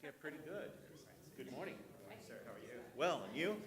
Yeah, pretty good. Good morning. Sir, how are you? Well, and you?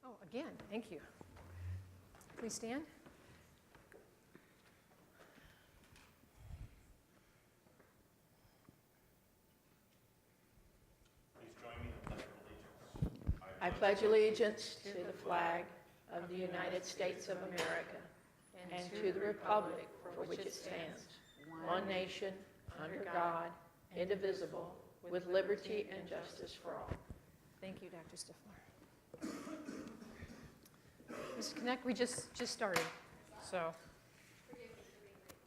Oh, again, thank you. Please stand. Please join me in the Pledge of Allegiance. I pledge allegiance to the flag of the United States of America and to the republic for which it stands, one nation, under God, indivisible, with liberty and justice for all. Thank you, Dr. Stifler. Mrs. Connect, we just started, so.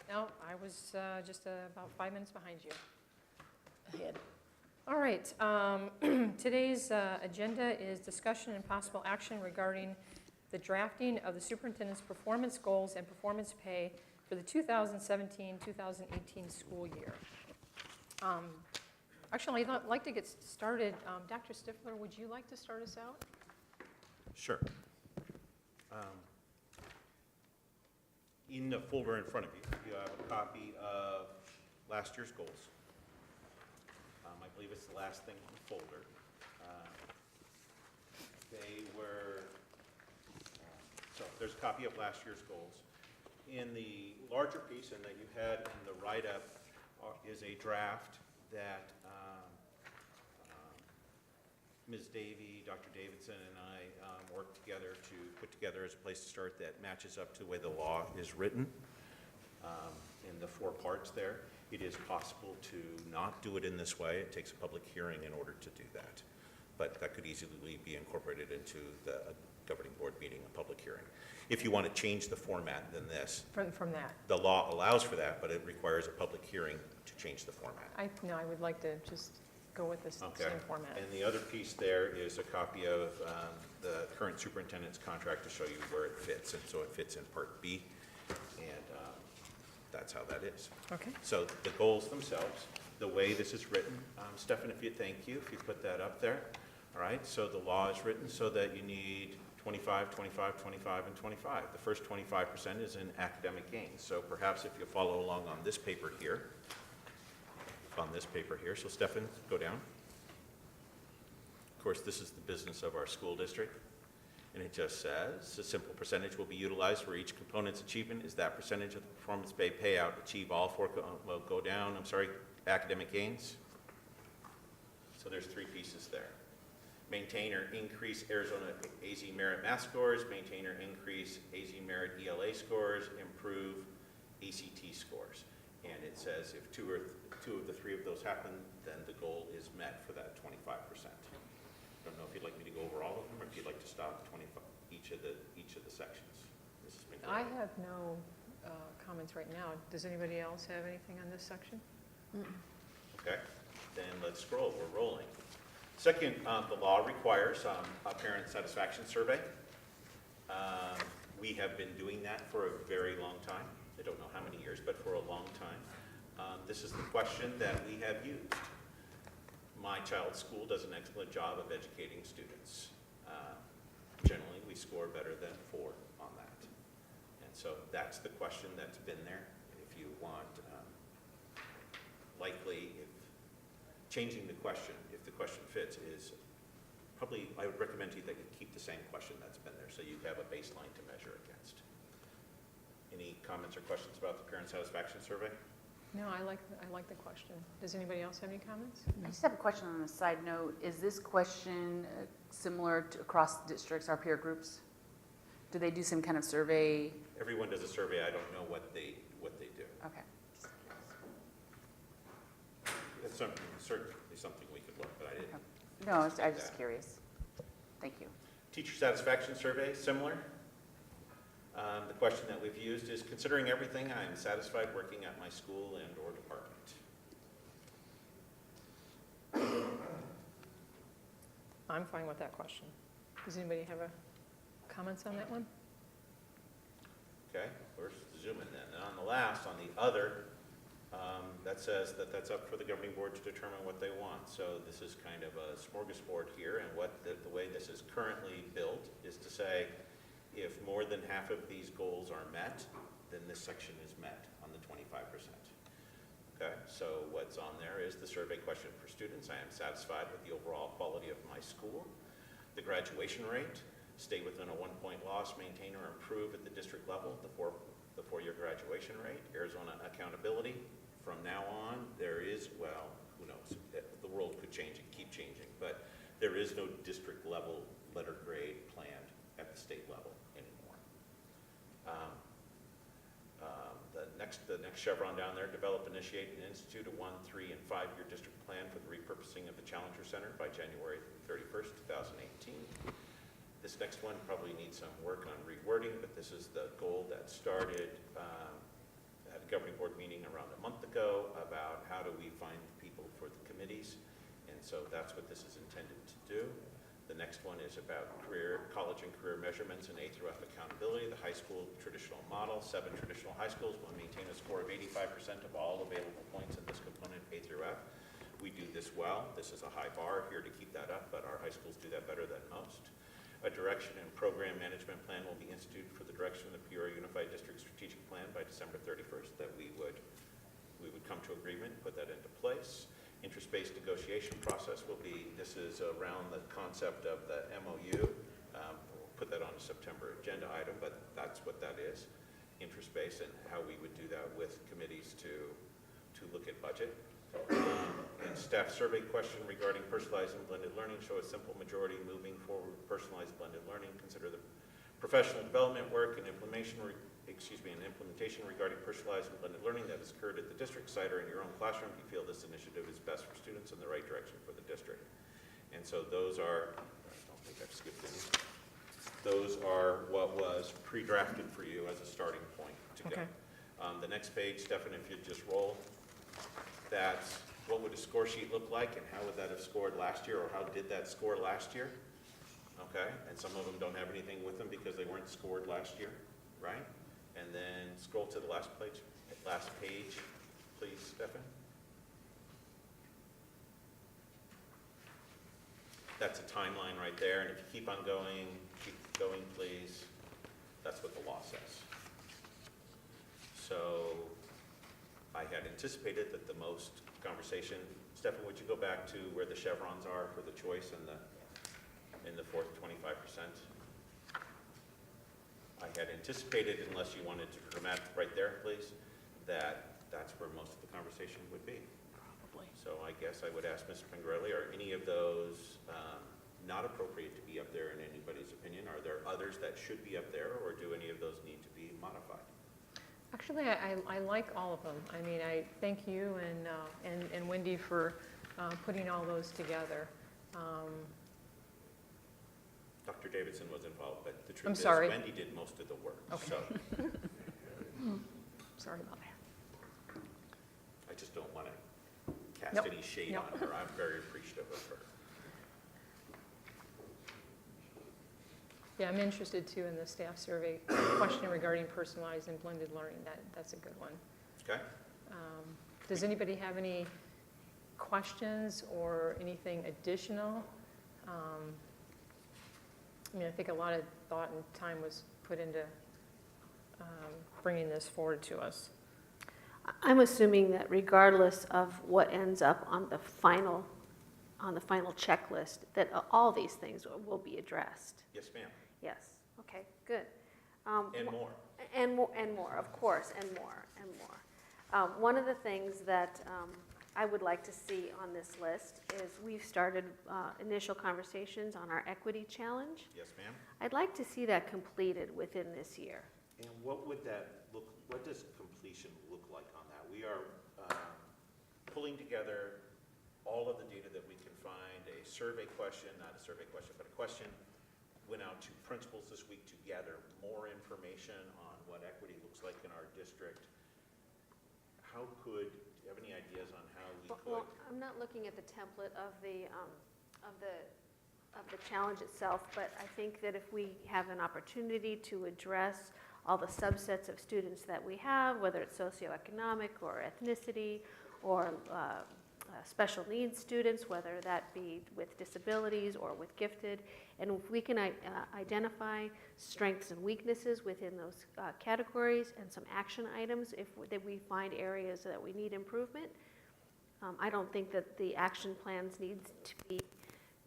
No, I was just about 5 minutes behind you. Ahead. All right, today's agenda is discussion and possible action regarding the drafting of the superintendent's performance goals and performance pay for the 2017-2018 school year. Actually, I'd like to get started. Dr. Stifler, would you like to start us out? Sure. In the folder in front of you, you have a copy of last year's goals. I believe it's the last thing in the folder. They were, so there's a copy of last year's goals. In the larger piece, and that you had in the write-up, is a draft that Ms. Davey, Dr. Davidson, and I worked together to put together as a place to start that matches up to the way the law is written in the 4 parts there. It is possible to not do it in this way. It takes a public hearing in order to do that. But that could easily be incorporated into the governing board meeting, a public hearing. If you want to change the format than this, From that? the law allows for that, but it requires a public hearing to change the format. I would like to just go with this Okay. same format. And the other piece there is a copy of the current superintendent's contract to show you where it fits, and so it fits in Part B. And that's how that is. Okay. So the goals themselves, the way this is written, Stefan, if you put that up there. All right, so the law is written so that you need 25, 25, 25, and 25. The first 25% is in academic gains. So perhaps if you follow along on this paper here, so Stefan, go down. Of course, this is the business of our school district. And it just says, a simple percentage will be utilized for each component's achievement. Is that percentage of the performance-based payout achieve all four, academic gains? So there's three pieces there. Maintain or increase Arizona AZ Merit math scores, maintain or increase AZ Merit ELA scores, improve ACT scores. And it says if two of the three of those happen, then the goal is met for that 25%. I don't know if you'd like me to go over all of them, or if you'd like to stop at 25, each of the sections. Mrs. McGrath. I have no comments right now. Does anybody else have anything on this section? Okay, then let's scroll, we're rolling. Second, the law requires a parent satisfaction survey. We have been doing that for a very long time. I don't know how many years, but for a long time. This is the question that we have used. My child's school does an excellent job of educating students. Generally, we score better than 4 on that. And so that's the question that's been there. If you want, changing the question, if the question fits, is probably, I would recommend to you that you keep the same question that's been there so you have a baseline to measure against. Any comments or questions about the parent satisfaction survey? No, I like the question. Does anybody else have any comments? I just have a question on a side note. Is this question similar to across districts, our peer groups? Do they do some kind of survey? Everyone does a survey. I don't know what they do. Okay. It's certainly something we could look, but I didn't. Okay. No, I was just curious. Thank you. Teacher satisfaction survey, similar. The question that we've used is, considering everything, I am satisfied working at my school and or department. I'm fine with that question. Does anybody have comments on that one? Okay, we're zooming then. And on the last, on the other, that says that that's up for the governing board to determine what they want. So this is kind of a smorgasbord here, and what the way this is currently built is to say, if more than half of these goals are met, then this section is met on the 25%. Okay, so what's on there is the survey question for students. I am satisfied with the overall quality of my school. The graduation rate, stay within a 1-point loss, maintain or improve at the district level, the four-year graduation rate. Arizona accountability, from now on, there is, well, who knows, the world could change and keep changing, but there is no district level letter grade planned at the state level anymore. The next chevron down there, develop, initiate, and institute a 1-, 3-, and 5-year district plan for the repurposing of the Challenger Center by January 31st, 2018. This next one probably needs some work on rewording, but this is the goal that started at a governing board meeting around a month ago about how do we find people for the committees, and so that's what this is intended to do. The next one is about college and career measurements and A through F accountability. The high school traditional model. 7 traditional high schools will maintain a score of 85% of all available points in this component, A through F. We do this well. This is a high bar here to keep that up, but our high schools do that better than most. A direction and program management plan will be instituted for the direction of the Peoria Unified District Strategic Plan by December 31st, that we would come to agreement, put that into place. Interest-based negotiation process will be, this is around the concept of the MOU. We'll put that on a September agenda item, but that's what that is, interest-based, and how we would do that with committees to look at budget. And staff survey question regarding personalized and blended learning, show a simple majority moving forward with personalized blended learning. Consider the professional development work and implementation regarding personalized and blended learning that has occurred at the district site or in your own classroom. If you feel this initiative is best for students in the right direction for the district. And so those are, I don't think I've skipped any. Those are what was pre-drafted for you as a starting point to go. Okay. The next page, Stefan, if you'd just roll, that's what would a score sheet look like and how would that have scored last year, or how did that score last year? Okay, and some of them don't have anything with them because they weren't scored last year, right? And then scroll to the last page, please, Stefan. That's a timeline right there, and if you keep on going, please, that's what the law says. So I had anticipated that the most conversation, Stefan, would you go back to where the chevrons are for the choice in the fourth 25%? I had anticipated, unless you wanted to dramatic right there, please, that's where most of the conversation would be. Probably. So I guess I would ask Mr. Pingarelli, are any of those not appropriate to be up there in anybody's opinion? Are there others that should be up there, or do any of those need to be modified? Actually, I like all of them. I mean, I thank you and Wendy for putting all those together. Dr. Davidson was involved, but the I'm truth is sorry. Wendy did most of the work. Okay. So Sorry about that. I just don't want to cast Nope. any shade Nope. on her. I'm very appreciative of her. Yeah, I'm interested too in the staff survey question regarding personalized and blended learning. That's a good one. Okay? Does anybody have any questions or anything additional? I mean, I think a lot of thought and time was put into bringing this forward to us. I'm assuming that regardless of what ends up on the final checklist, that all these things will be addressed. Yes, ma'am. Yes, okay, good. And more. And more, of course, and more. One of the things that I would like to see on this list is we've started initial conversations on our equity challenge. Yes, ma'am. I'd like to see that completed within this year. And what would that look, what does completion look like on that? We are pulling together all of the data that we can find, a survey question, not a survey question, but a question, went out to principals this week to gather more information on what equity looks like in our district. How could, do you have any ideas on how we could? Well, I'm not looking at the template of the challenge itself, but I think that if we have an opportunity to address all the subsets of students that we have, whether it's socioeconomic or ethnicity or special needs students, whether that be with disabilities or with gifted, and if we can identify strengths and weaknesses within those categories and some action items that we find areas that we need improvement. I don't think that the action plans need to be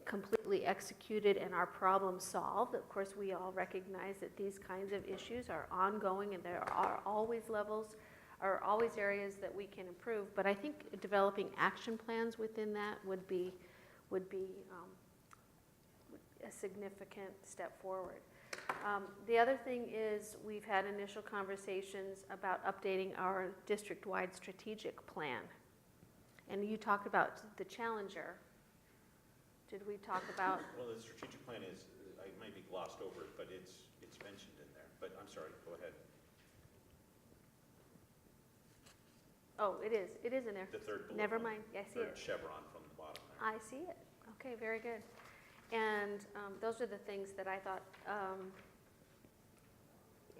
completely executed and our problem solved. Of course, we all recognize that these kinds of issues are ongoing and there are always areas that we can improve. But I think developing action plans within that would be a significant step forward. The other thing is we've had initial conversations about updating our district-wide strategic plan. And you talked about the Challenger. Did we talk about? Well, the strategic plan is, I might be glossed over it, but it's mentioned in there. But I'm sorry, go ahead. Oh, it is in there. The third bullet. Never point. mind, I see Third it. chevron from the bottom there. I see it. Okay, very good. And those are the things that I thought,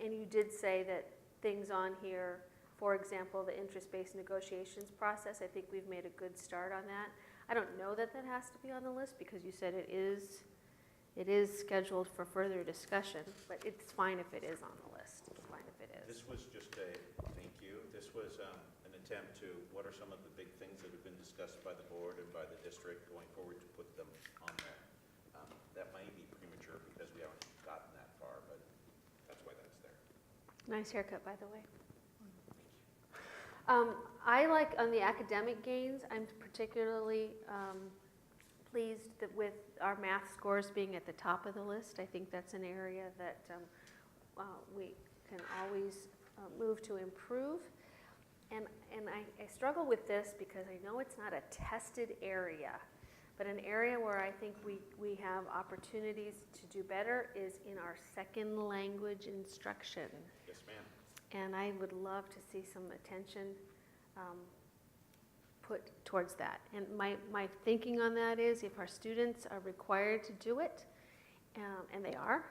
and you did say that things on here, for example, the interest-based negotiations process, I think we've made a good start on that. I don't know that that has to be on the list because you said it is scheduled for further discussion, but it's fine if it is on the list. It's fine if it is. This was just a, thank you, this was an attempt to, what are some of the big things that have been discussed by the board and by the district going forward to put them on there. That might be premature because we haven't gotten that far, but that's why that's there. Nice haircut, by the way. I like on the academic gains, I'm particularly pleased that with our math scores being at the top of the list. I think that's an area that we can always move to improve. And I struggle with this because I know it's not a tested area, but an area where I think we have opportunities to do better is in our second language instruction. Yes, ma'am. And I would love to see some attention put towards that. And my thinking on that is if our students are required to do it, and they are,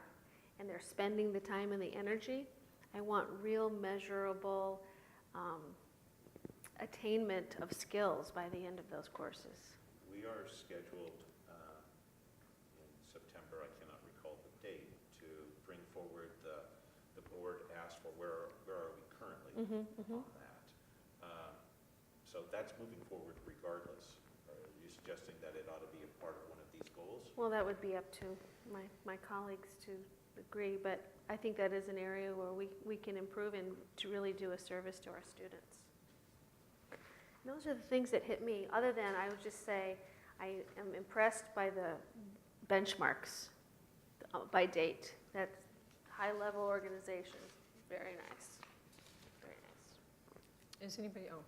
and they're spending the time and the energy, I want real measurable attainment of skills by the end of those courses. We are scheduled in September, I cannot recall the date, to bring forward the board asked for where are we currently on that. So that's moving forward regardless. Are you suggesting that it ought to be a part of one of these goals? Well, that would be up to my colleagues to agree, but I think that is an area where we can improve and to really do a service to our students. And those are the things that hit me. Other than, I would just say, I am impressed by the benchmarks by date. That's high-level organization. Very nice. Very nice. Is anybody, oh,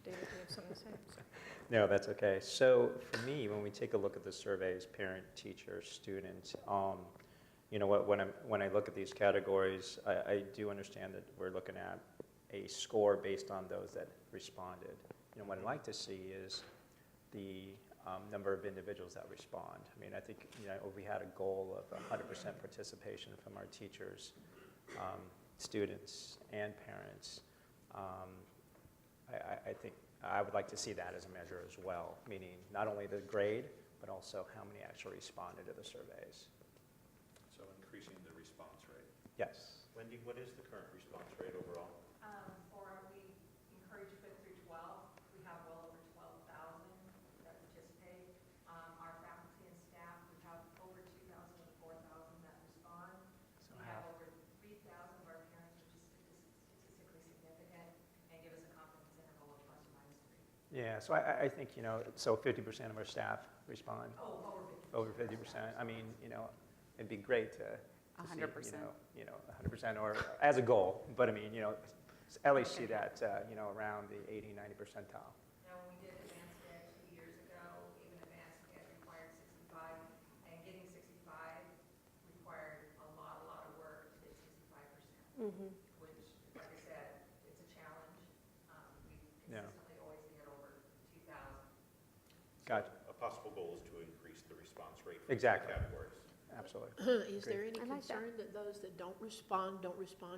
David, do you have something to say? Sorry. No, that's okay. So for me, when we take a look at the surveys, parent, teacher, student, you know, when I look at these categories, I do understand that we're looking at a score based on those that responded. You know, what I'd like to see is the number of individuals that respond. I mean, I think, you know, we had a goal of 100% participation from our teachers, students, and parents. I think I would like to see that as a measure as well, meaning not only the grade, but also how many actually responded to the surveys. So increasing the response rate. Yes. Wendy, what is the current response rate overall? We encourage 5th through 12th. We have well over 12,000 that participate. Our faculty and staff, we have over 2,000 to 4,000 that respond. So We half. have over 3,000 of our parents, which is statistically significant, and give us a confidence interval of plus or minus 3. Yeah, so I think, you know, so 50% of our staff respond. Oh, over 50%. Over 50%. I mean, you know, it'd be great to see, 100%. you know, 100% or as a goal, but I mean, you know, at least see that, you know, around the 80, 90 percentile. Now, when we did advanced ed 2 years ago, even advanced ed required 65, and getting 65 required a lot of work to get 65%. Which, like I said, it's a challenge. We Yeah. consistently always get over 2,000. Gotcha. A possible goal is to increase the response rate for Exactly. the categories. Absolutely. Is there any I like that. concern that those that don't respond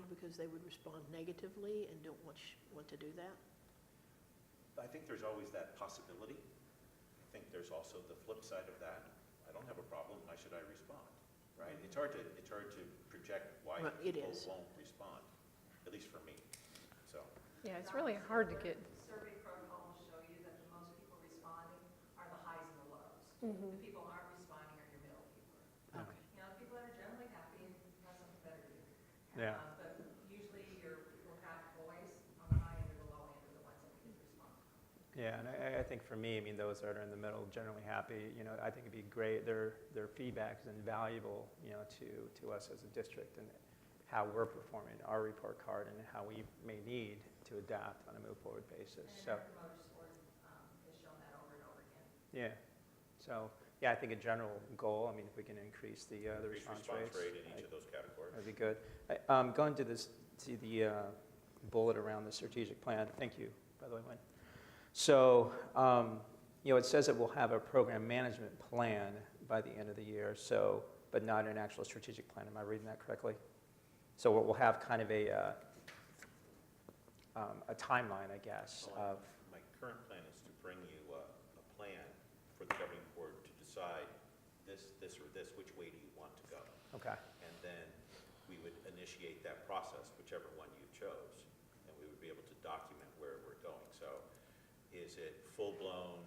because they would respond negatively and don't want to do that? I think there's always that possibility. I think there's also the flip side of that. I don't have a problem, why should I respond? Right? It's hard to project why Right, it people is. won't respond, at least for me. So, Yeah, it's really hard to get, Survey protocols show you that the most people responding are the highs and the lows. The people who aren't responding are your middle people. Okay. You know, people that are generally happy and have something better to do. Yeah. But usually your people have voice on the high end or the low end are the ones that we get respond. Yeah, and I think for me, I mean, those that are in the middle, generally happy, you know, I think it'd be great. Their feedback is invaluable, you know, to us as a district and how we're performing our report card and how we may need to adapt on a move forward basis. And So, our promoter score has shown that over and over again. yeah. So, yeah, I think a general goal, I mean, if we can increase the increase response response rates, rate in each of those categories. that'd be good. Going to the bullet around the strategic plan. Thank you, by the way, Wayne. So, you know, it says that we'll have a program management plan by the end of the year, so, but not an actual strategic plan. Am I reading that correctly? So we'll have kind of a timeline, I guess, of, My current plan is to bring you a plan for the governing board to decide this, or this, which way do you want to go? okay, And then we would initiate that process, whichever one you chose, and we would be able to document where we're going. So is it full-blown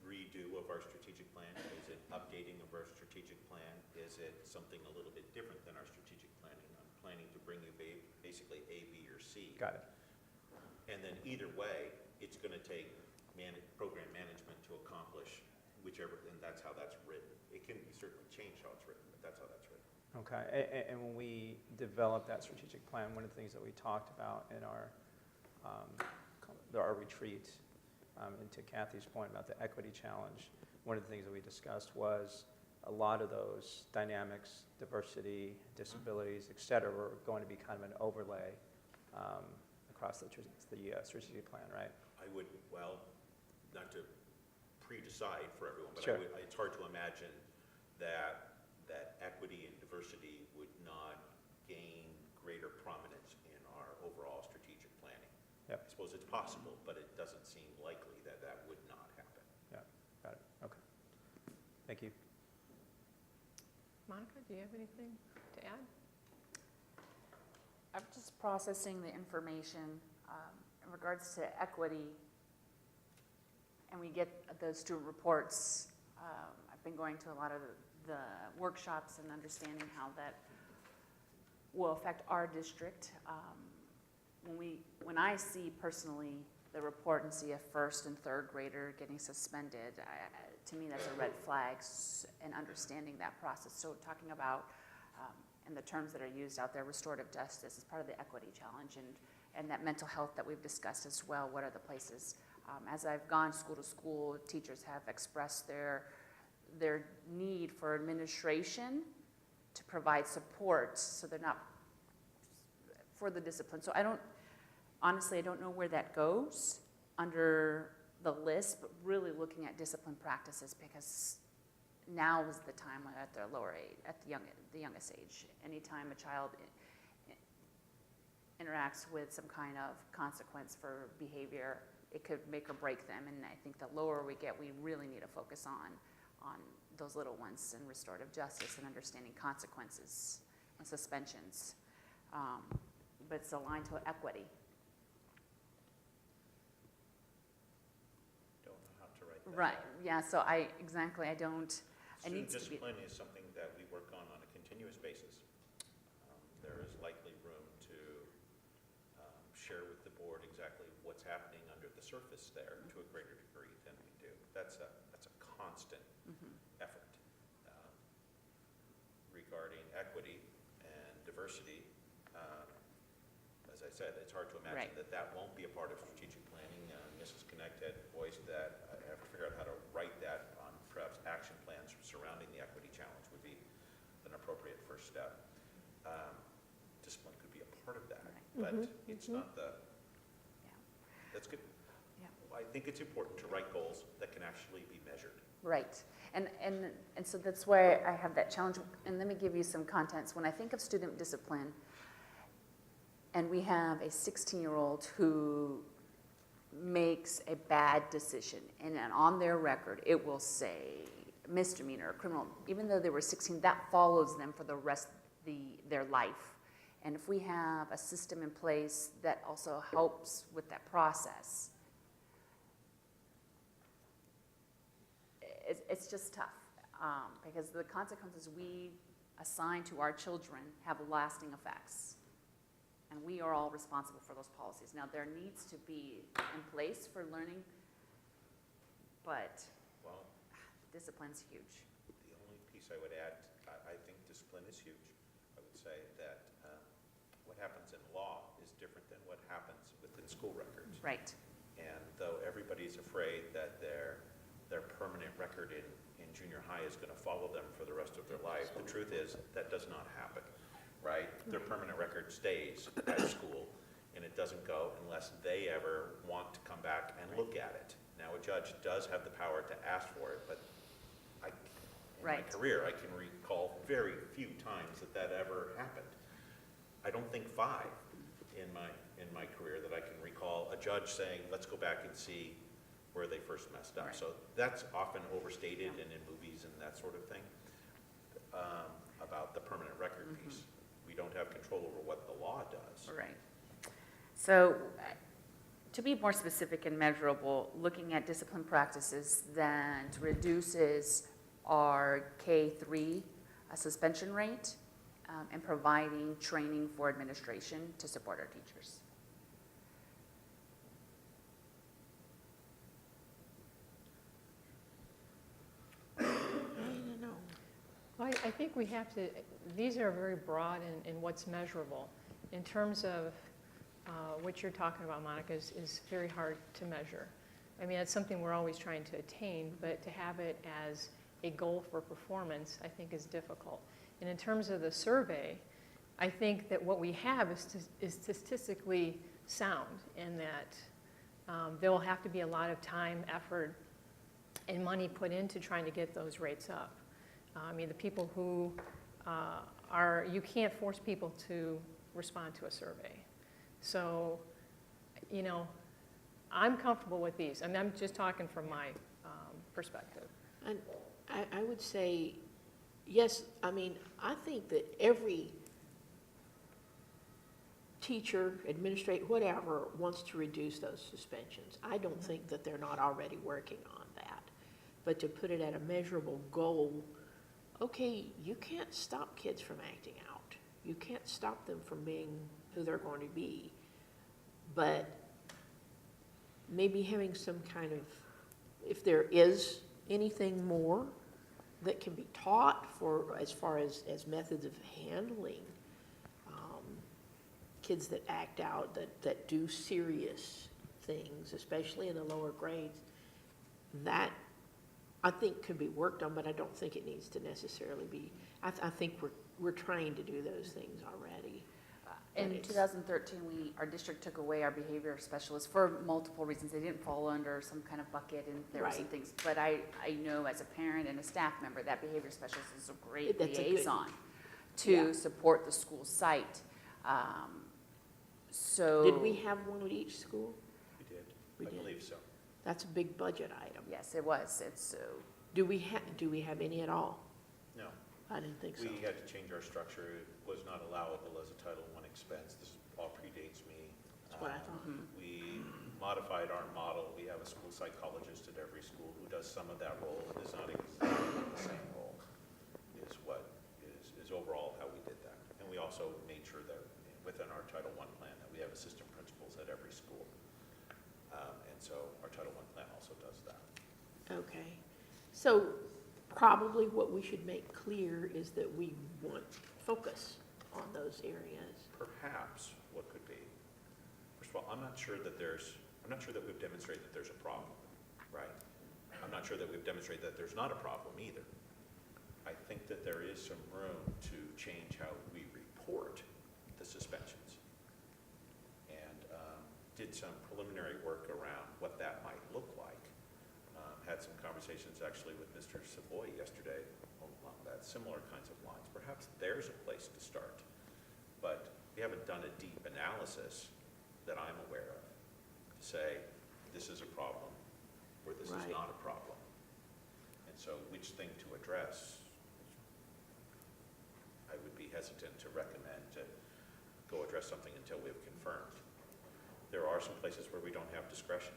redo of our strategic plan? Is it updating of our strategic plan? Is it something a little bit different than our strategic planning? I'm planning to bring you basically A, B, or C. got it. And then either way, it's going to take program management to accomplish whichever, and that's how that's written. It can be certainly changed how it's written, but that's how that's written. Okay, and when we developed that strategic plan, one of the things that we talked about in our retreat, and to Kathy's point about the equity challenge, one of the things that we discussed was a lot of those dynamics, diversity, disabilities, et cetera, were going to be kind of an overlay across the strategic plan, right? I would, well, not to pre-decide for everyone, but Sure. it's hard to imagine that equity and diversity would not gain greater prominence Yep. I suppose it's possible, but it doesn't seem likely that that would not happen. Yeah, got it, okay. Thank you. Monica, do you have anything to add? I'm just processing the information in regards to equity, and we get those student reports. I've been going to a lot of the workshops and understanding how that will affect our district. When I see personally the report and see a first and third grader getting suspended, to me that's a red flag, and understanding that process. So talking about, and the terms that are used out there, restorative justice is part of the equity challenge, and that mental health that we've discussed as well. What are the places? As I've gone school to school, teachers have expressed their need for administration to provide support, so they're not for the discipline. So honestly, I don't know where that goes under the list, but really looking at discipline practices, because now is the time at the lower age, at the youngest age. Anytime a child interacts with some kind of consequence for behavior, it could make or break them. And I think the lower we get, we really need to focus on those little ones and restorative justice and understanding consequences and suspensions. But it's aligned to equity. Don't know how to write that. Right, yeah, so I don't, I Student need to be, discipline is something that we work on a continuous basis. There is likely room to share with the board exactly what's happening under the surface there to a greater degree than we do. That's a constant effort. Regarding equity and diversity, as I said, it's hard to imagine Right. that won't be a part of strategic planning. Mrs. Connect had voiced that. I have to figure out how to write that on perhaps action plans surrounding the equity challenge would be an appropriate first step. Discipline could be a part of that, but it's not yeah, that's good. yeah. I think it's important to write goals that can actually be measured. Right, and so that's why I have that challenge. And let me give you some contents. When I think of student discipline, and we have a 16-year-old who makes a bad decision, and on their record it will say misdemeanor or criminal, even though they were 16, that follows them for the rest of their life. And if we have a system in place that also helps with that process, it's just tough, because the consequences we assign to our children have lasting effects. And we are all responsible for those policies. Now, there needs to be in place for learning, but Well, discipline's huge. the only piece I would add, I think discipline is huge. I would say that what happens in law is different than what happens within school records. Right. And though everybody's afraid that their permanent record in junior high is going to follow them for the rest of their life, the truth is that does not happen, right? Their permanent record stays at school, and it doesn't go unless they ever want to come back and look at it. Now, a judge does have the power to ask for it, but in my Right. career, I can recall very few times that ever happened. I don't think 5 in my career that I can recall a judge saying, let's go back and see where they first messed up. Right. So that's often overstated and in movies and that sort of thing, about the permanent record piece. We don't have control over what the law does. Right. So, to be more specific and measurable, looking at discipline practices that reduces our K-3 suspension rate, and providing training for administration to support our teachers. Well, I think we have to, these are very broad in what's measurable. In terms of what you're talking about, Monica, is very hard to measure. I mean, it's something we're always trying to attain, but to have it as a goal for performance, I think is difficult. And in terms of the survey, I think that what we have is statistically sound, in that there will have to be a lot of time, effort, and money put into trying to get those rates up. I mean, the people who you can't force people to respond to a survey. So you know, I'm comfortable with these. I mean, I'm just talking from my perspective. And I would say, yes, I mean, I think that every teacher, administrator, whatever, wants to reduce those suspensions. I don't think that they're not already working on that. But to put it at a measurable goal, okay, you can't stop kids from acting out. You can't stop them from being who they're going to be. But maybe having some kind of, if there is anything more that can be taught for, as far as methods of handling kids that act out, that do serious things, especially in the lower grades, that I think could be worked on, but I don't think it needs to necessarily be. I think we're trying to do those things already. In 2013, our district took away our behavior specialists for multiple reasons. They didn't fall under some kind of bucket, and there were some Right. things. But I know as a parent and a staff member that behavior specialist is a great That's a good- liaison to Yeah. support the school site. So Did we have one at each school? We did. We I did. believe so. That's a big budget item. Yes, it was. It's so. Do we have any at all? No. I didn't think so. We had to change our structure. It was not allowable as a Title I expense. This all predates me. That's what I thought. We modified our model. We have a school psychologist at every school who does some of that role. It is not exactly the same role, is what is overall how we did that. And we also made sure that within our Title I plan that we have assistant principals at every school. And so our Title I plan also does that. Okay. So probably what we should make clear is that we want focus on those areas. Perhaps what could be, first of all, I'm not sure that we've demonstrated that there's a problem, right? I'm not sure that we've demonstrated that there's not a problem either. I think that there is some room to change how we report the suspensions. And did some preliminary work around what that might look like. Had some conversations actually with Mr. Savoy yesterday along that similar kinds of lines. Perhaps there's a place to start, but we haven't done a deep analysis that I'm aware of to say this is a problem or this is Right. not a problem. And so which thing to address, I would be hesitant to recommend to go address something until we have confirmed. There are some places where we don't have discretion.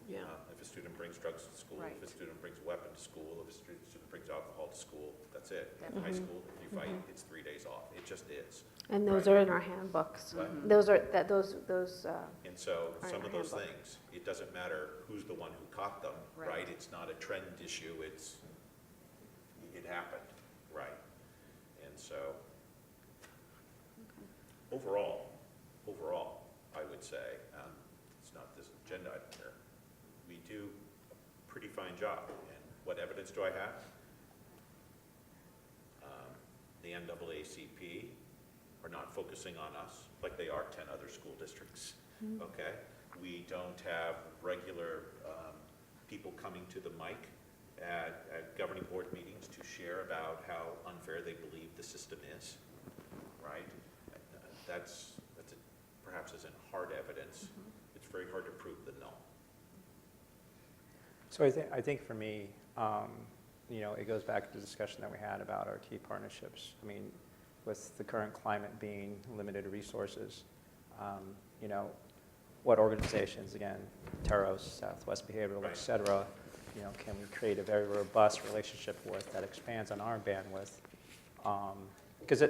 Yeah. If a student brings drugs to school, if a Right. student brings a weapon to school, if a student brings alcohol to school, that's it. In high Definitely. school, if you fight, it's 3 days off. It just is. And those Right. are in our handbooks. What? Those are, And so Right, some our of those handbook. things, it doesn't matter who's the one who caught them, Right. right? It's not a trend issue, it happened, right? And so overall, I would say, it's not this agenda item here, we do a pretty fine job. And what evidence do I have? The NAACP are not focusing on us like they are 10 other school districts, okay? We don't have regular people coming to the mic at governing board meetings to share about how unfair they believe the system is, right? That's perhaps isn't hard evidence. It's very hard to prove the null. So I think for me, it goes back to the discussion that we had about our key partnerships. I mean, with the current climate being limited resources, what organizations, again, Taros, Southwest Behavioral, Right. et cetera, can we create a very robust relationship with that expands on our bandwidth? Because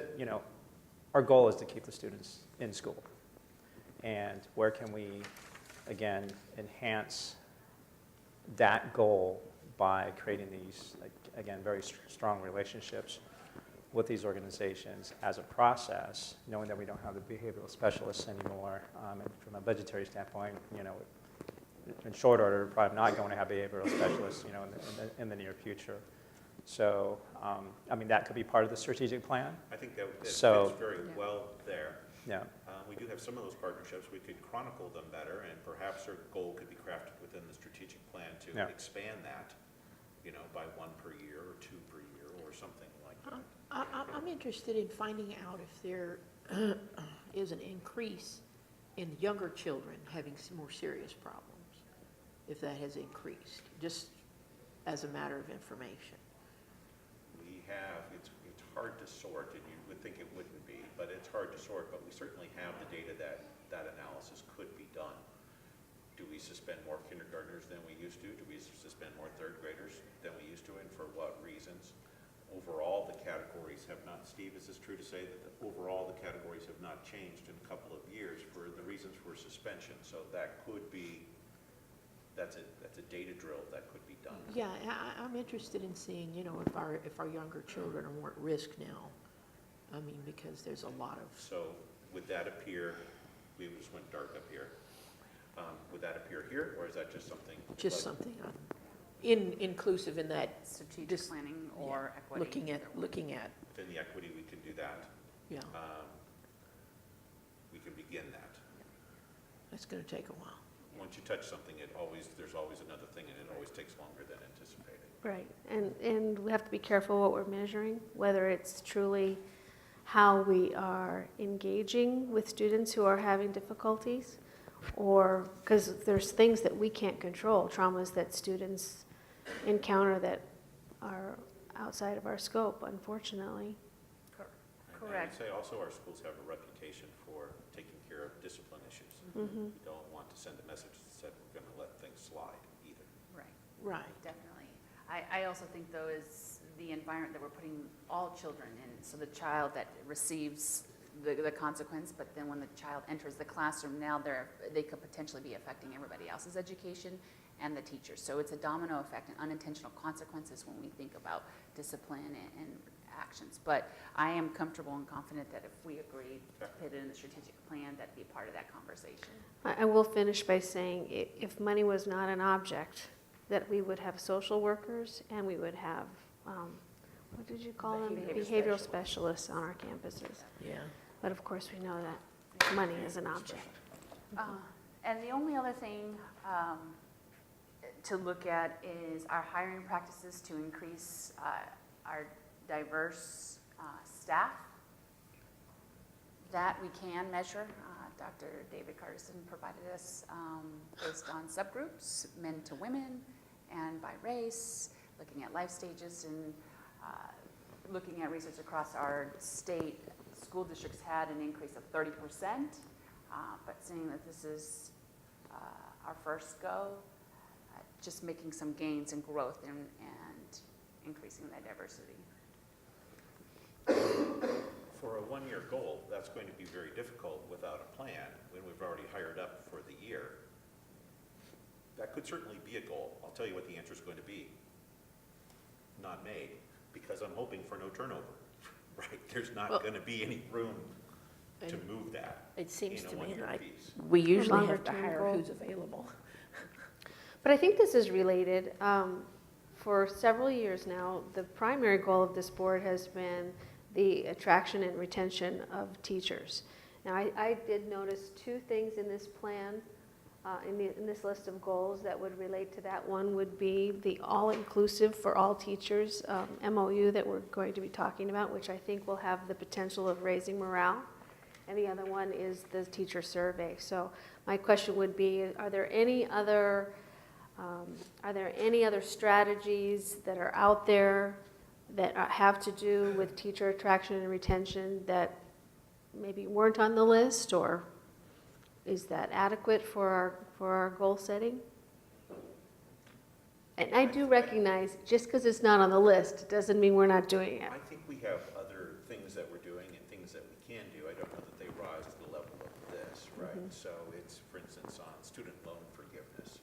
our goal is to keep the students in school. And where can we, again, enhance that goal by creating these, again, very strong relationships with these organizations as a process, knowing that we don't have the behavioral specialists anymore. And from a budgetary standpoint, in short order, we're probably not going to have behavioral specialists, in the near future. So, that could be part of the strategic plan. I think that So- fits very Yeah. well there. Yeah. We do have some of those partnerships. We could chronicle them better, and perhaps our goal could be crafted within the strategic plan to Yeah. expand that, by 1 per year or 2 per year or something like that. I'm interested in finding out if there is an increase in younger children having some more serious problems, if that has increased, just as a matter of information. We have, it's hard to sort, and you would think it wouldn't be, but it's hard to sort, but we certainly have the data that that analysis could be done. Do we suspend more kindergartners than we used to? Do we suspend more third graders than we used to, and for what reasons? Overall, the categories have not, Steve, is this true to say that overall the categories have not changed in a couple of years for the reasons for suspension? So that could be, that's a data drill that could be done. Yeah, I'm interested in seeing, you know, if our younger children are more at risk now. I mean, because there's a lot of, So would that appear, we just went dark up here. Would that appear here, or is that just something? just like- something inclusive in that, Strategic Just- planning or equity. looking at, Within the equity, we can do that. yeah, We can begin that. that's gonna take a while. Once you touch something, there's always another thing, and it always takes longer than anticipated. Right, and we have to be careful what we're measuring, whether it's truly how we are engaging with students who are having difficulties, or, because there's things that we can't control, traumas that students encounter that are outside of our scope, unfortunately. And I Correct. would say also our schools have a reputation for taking care of discipline issues. Mhm. We don't want to send a message that said we're going to let things slide either. Right. Right. Definitely. I also think, though, is the environment that we're putting all children in. So the child that receives the consequence, but then when the child enters the classroom, now they could potentially be affecting everybody else's education and the teachers. So it's a domino effect and unintentional consequences when we think about discipline and actions. But I am comfortable and confident that if we agree to put it in the strategic plan, that'd be part of that conversation. I will finish by saying, if money was not an object, that we would have social workers and we would have, what did you call them? Behavioral specialists on our campuses. Yeah. But of course, we know that money is an object. And the only other thing to look at is our hiring practices to increase our diverse staff. That we can measure. Dr. David Carson provided us based on subgroups, men to women, and by race, looking at life stages, and looking at research across our state. School districts had an increase of 30%, but seeing that this is our first go, just making some gains in growth and increasing that diversity. For a one-year goal, that's going to be very difficult without a plan when we've already hired up for the year. That could certainly be a goal. I'll tell you what the answer is going to be. Not made, because I'm hoping for no turnover, right? There's not Well, going to be any room to and move that It seems in a to me one-year like piece. we usually longer have to term hire goal. who's available. But I think this is related. For several years now, the primary goal of this board has been the attraction and retention of teachers. Now, I did notice two things in this plan, in this list of goals that would relate to that. One would be the all-inclusive for all teachers MOU that we're going to be talking about, which I think will have the potential of raising morale. And the other one is the teacher survey. So my question would be, are there any other strategies that are out there that have to do with teacher attraction and retention that maybe weren't on the list, or is that adequate for our goal setting? And I do recognize, just because it's not on the list, doesn't mean we're not doing it. I think we have other things that we're doing and things that we can do. I don't know that they rise to the level of this, right? So it's, for instance, on student loan forgiveness.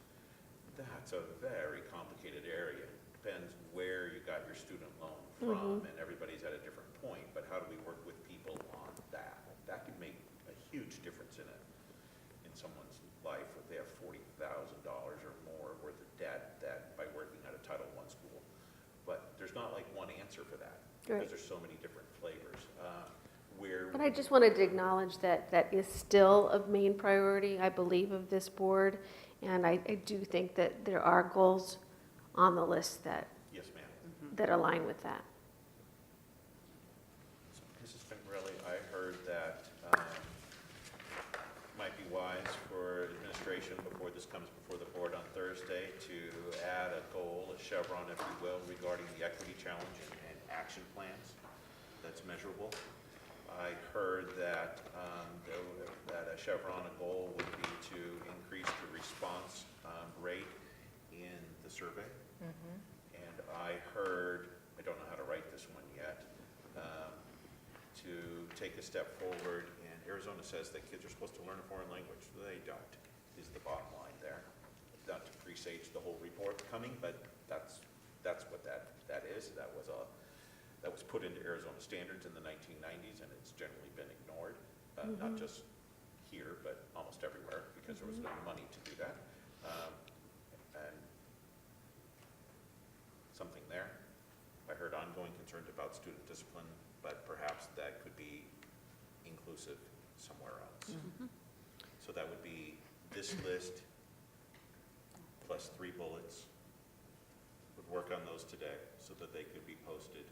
That's a very complicated area. Depends where you got your student loan from, and everybody's at a different point, but how do we work with people on that? That could make a huge difference in someone's life if they have $40,000 or more worth of debt that by working at a Title I school. But there's not like one answer for that, Right. because there's so many different flavors. But I just wanted to acknowledge that that is still a main priority, I believe, of this board. And I do think that there are goals on the list that Yes, ma'am. that align with that. So, Mrs. Fingarelli, I heard that might be wise this comes before the board on Thursday, to add a goal, a chevron, if you will, regarding the equity challenge and action plans that's measurable. I heard that, that a chevron, a goal would be to increase the response rate in the survey. And I heard, I don't know how to write this one yet, to take a step forward. And Arizona says that kids are supposed to learn a foreign language. They don't, is the bottom line there. Not to presage the whole report coming, but that's what that is. That was put into Arizona standards in the 1990s, and it's generally been ignored, not just here, but almost everywhere, because there was no money to do that. And something there. I heard ongoing concerns about student discipline, but perhaps that could be inclusive somewhere else. So that would be this list plus 3 bullets. Would work on those today so that they could be posted,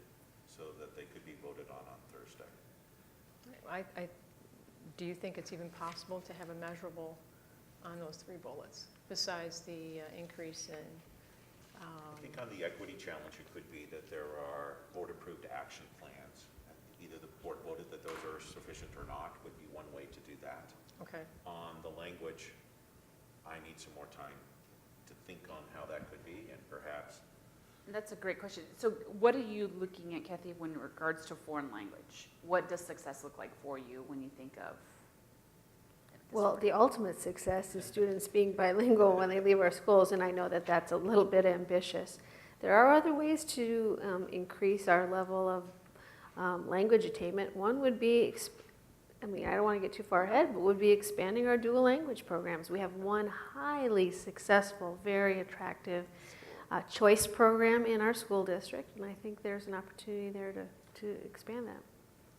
so that they could be voted on Thursday. Do you think it's even possible to have a measurable on those 3 bullets, besides the increase in? I think on the equity challenge, it could be that there are board-approved action plans. Either the board voted that those are sufficient or not would be one way to do that. Okay. On the language, I need some more time to think on how that could be, and perhaps. That's a great question. So what are you looking at, Kathy, when in regards to foreign language? What does success look like for you when you think of this Well, word? the ultimate success is students being bilingual when they leave our schools, and I know that that's a little bit ambitious. There are other ways to increase our level of language attainment. One would be, I don't want to get too far ahead, but would be expanding our dual language programs. We have one highly successful, very attractive choice program in our school district, and I think there's an opportunity there to expand that.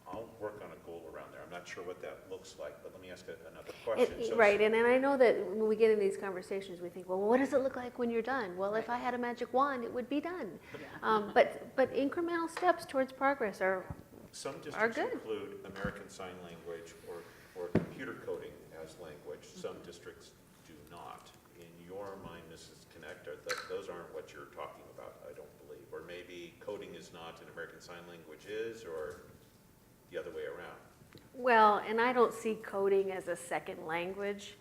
I'll work on a goal around there. I'm not sure what that looks like, but let me ask another question. Right, and I know that when we get in these conversations, we think, well, what does it look like when you're done? Well, if I had a magic wand, it would be done. But incremental steps towards progress are Some districts good. include American Sign Language or computer coding as language. Some districts do not. In your mind, Mrs. Connector, those aren't what you're talking about, I don't believe. Or maybe coding is not and American Sign Language is, or the other way around. Well, and I don't see coding as a second language.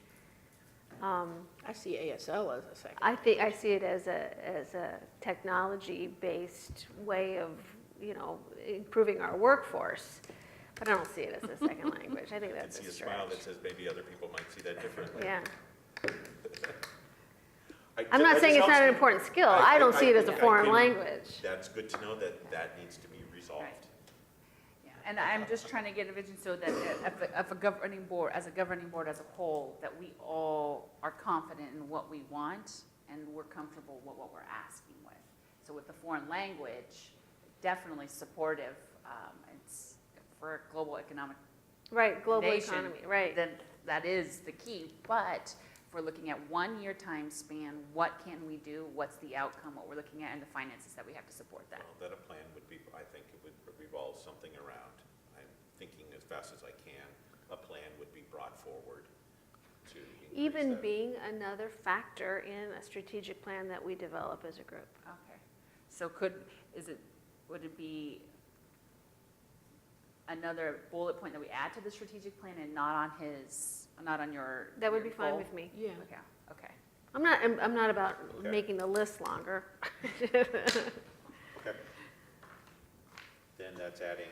I see ASL as a second. I see it as a technology-based way of, improving our workforce, but I don't see it as a second language. I think I can that's see a a smile that stretch. says maybe other people might see that differently. Yeah. I'm not saying it's not an important skill. I don't see it as a foreign language. That's good to know that needs to be resolved. Right. Yeah, and I'm just trying to get a vision so that if a governing board, as a whole, that we all are confident in what we want and we're comfortable with what we're asking with. So with the foreign language, definitely supportive. It's for a global economic Right, global nation, economy, right. then that is the key. But if we're looking at 1 year time span, what can we do? What's the outcome? What we're looking at, and the finances that we have to support that. Well, that a plan would be, I think it would revolve something around, I'm thinking as fast as I can, a plan would be brought forward to increase Even that. being another factor in a strategic plan that we develop as a group. Okay. So would it be another bullet point that we add to the strategic plan and not on your That would be your fine goal? with me. Yeah. Okay. I'm not about Okay. making the list longer. Okay. Then that's adding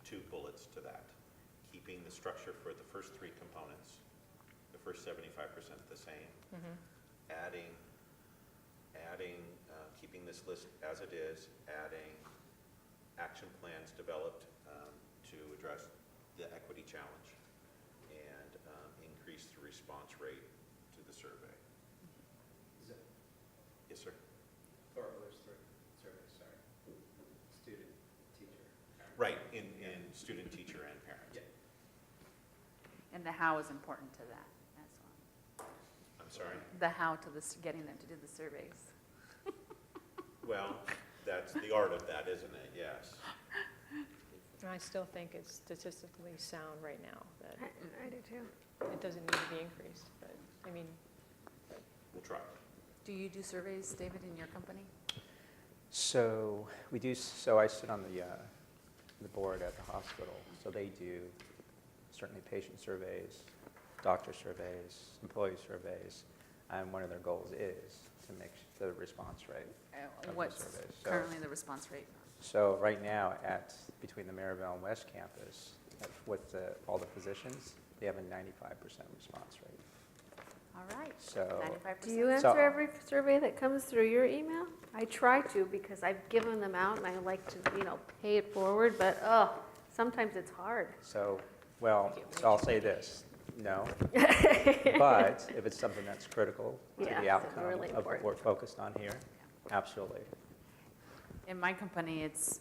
2 bullets to that. Keeping the structure for the first 3 components, the first 75% the same. Keeping this list as it is, adding action plans developed to address the equity challenge and increase the response rate to the survey. Yes, sir. Or there's 3 surveys, sorry. Student, teacher, parent. Right, in student, teacher, and parent. Yeah. And the how is important to that as well. I'm sorry? The how to this, getting them to do the surveys. Well, that's the art of that, isn't it? Yes. And I still think it's statistically sound right now, that I do too. it doesn't need to be increased, but, we'll try. Do you do surveys, David, in your company? So we do, so I sit on the board at the hospital, so they do certainly patient surveys, doctor surveys, employee surveys, and one of their goals is to make the response rate of the What's surveys. So- currently the response rate? So right now, between the Maryville and West Campus, with all the physicians, they have a 95% response rate. All right, So 95%. Do you So- answer every survey that comes through your email? I try to because I've given them out and I like to, pay it forward, but sometimes it's hard. So, well, so I'll say this, no. But if it's something that's critical to Yeah, the it's outcome really of what important. we're focused on here, absolutely. In my company, it's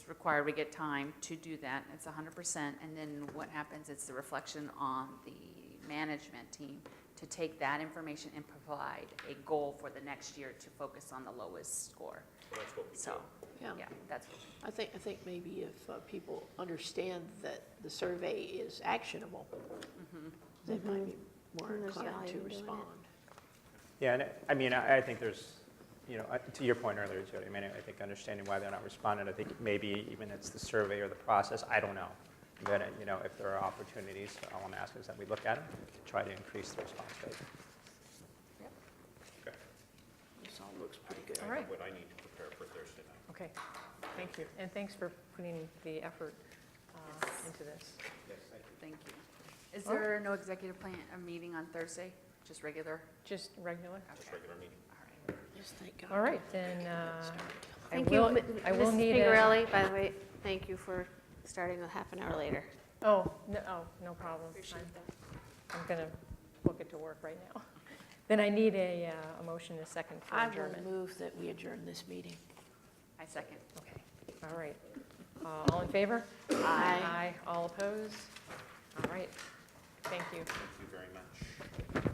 required, we get time to do that, it's 100%, and then what happens, it's the reflection on the management team to take that information and provide a goal for the next year to focus on the lowest score. So that's what we So, do. Yeah, yeah, that's what, I think maybe if people understand that the survey is actionable, they might be more And there's inclined value to in doing it. respond. Yeah, and I mean, I think there's, to your point earlier, Jody, I mean, I think understanding why they're not responding, I think maybe even it's the survey or the process, I don't know. But, if there are opportunities, all I'm asking is that we look at them to try to increase the response rate. Okay. This all looks pretty good. All I right. know what I need to prepare for Thursday night. Okay, thank you. And thanks for putting the effort into this. Yes, thank you. thank you. Is All right. there no executive plan, a meeting on Thursday, just regular? Just regular? Just Okay. regular meeting. All right. Yes, thank God. All right, then I Thank you, will, I will Mrs. need Pingarelli, by the way, thank you for starting a half an hour later. Oh, no problem. I'm going to book it to work right now. Then I need a motion, a second for I will adjournment. move that we adjourn this meeting. I second. Okay, all right. All in favor? Aye. All opposed? All right, thank you. Thank you very much.